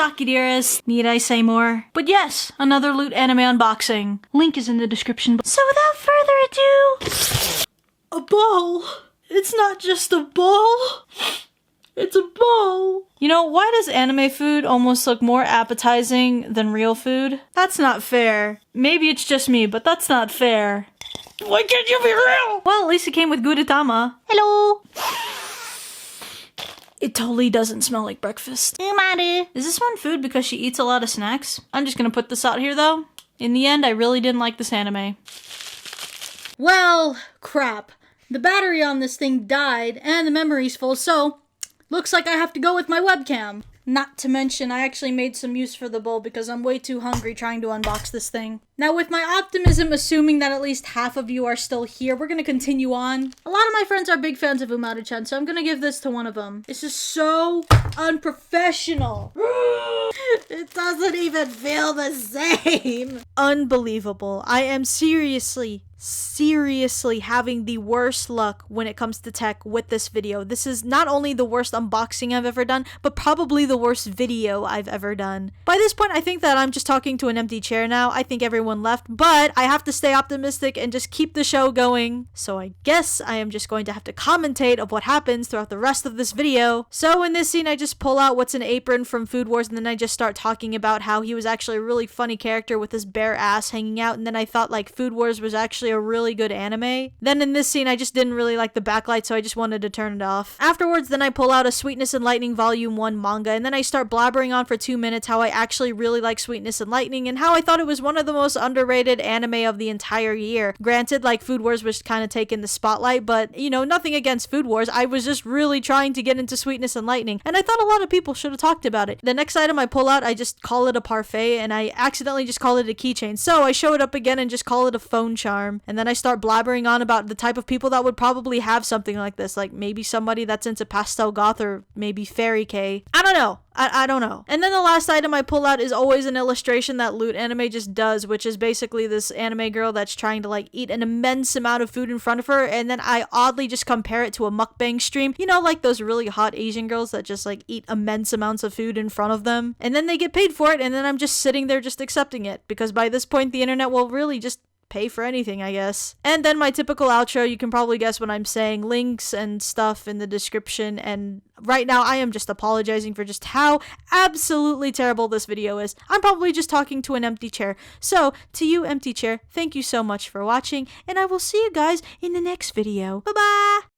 Saki dearest. Need I say more? But yes, another Loot anime unboxing. Link is in the description. So without further ado... A ball! It's not just a ball! It's a ball! You know, why does anime food almost look more appetizing than real food? That's not fair. Maybe it's just me, but that's not fair. Why can't you be real? Well, at least it came with Gudetama. Hello! It totally doesn't smell like breakfast. Is this one food because she eats a lot of snacks? I'm just gonna put this out here though. In the end, I really didn't like this anime. Well, crap. The battery on this thing died and the memory's full, so looks like I have to go with my webcam. Not to mention, I actually made some use for the bowl because I'm way too hungry trying to unbox this thing. Now, with my optimism assuming that at least half of you are still here, we're gonna continue on. A lot of my friends are big fans of Umaru-chan, so I'm gonna give this to one of them. This is so unprofessional. It doesn't even feel the same. Unbelievable. I am seriously having the worst luck when it comes to tech with this video. This is not only the worst unboxing I've ever done, but probably the worst video I've ever done. By this point, I think that I'm just talking to an empty chair now. I think everyone left, but I have to stay optimistic and just keep the show going. So I guess I am just going to have to commentate of what happens throughout the rest of this video. So in this scene, I just pull out what's an apron from Food Wars, and then I just start talking about how he was actually a really funny character with his bare ass hanging out, and then I thought like Food Wars was actually a really good anime. Then in this scene, I just didn't really like the backlight, so I just wanted to turn it off. Afterwards, then I pull out a Sweetness and Lightning Volume 1 manga, and then I start blabbering on for 2 minutes how I actually really like Sweetness and Lightning, and how I thought it was one of the most underrated anime of the entire year. Granted, like Food Wars was kind of taking the spotlight, but you know, nothing against Food Wars. I was just really trying to get into Sweetness and Lightning, and I thought a lot of people should have talked about it. The next item I pull out, I just call it a parfait, and I accidentally just call it a keychain. So I show it up again and just call it a phone charm, and then I start blabbering on about the type of people that would probably have something like this, like maybe somebody that's into pastel goth or maybe fairy K. I don't know. I don't know. And then the last item I pull out is always an illustration that Loot Anime just does, which is basically this anime girl that's trying to like eat an immense amount of food in front of her, and then I oddly just compare it to a mukbang stream. You know, like those really hot Asian girls that just like eat immense amounts of food in front of them, and then they get paid for it, and then I'm just sitting there just accepting it, because by this point the internet will really just pay for anything, I guess. And then my typical outro, you can probably guess what I'm saying, links and stuff in the description, and right now I am just apologizing for just how absolutely terrible this video is. I'm probably just talking to an empty chair. So, to you empty chair, thank you so much for watching, and I will see you guys in the next video. Bye-bye!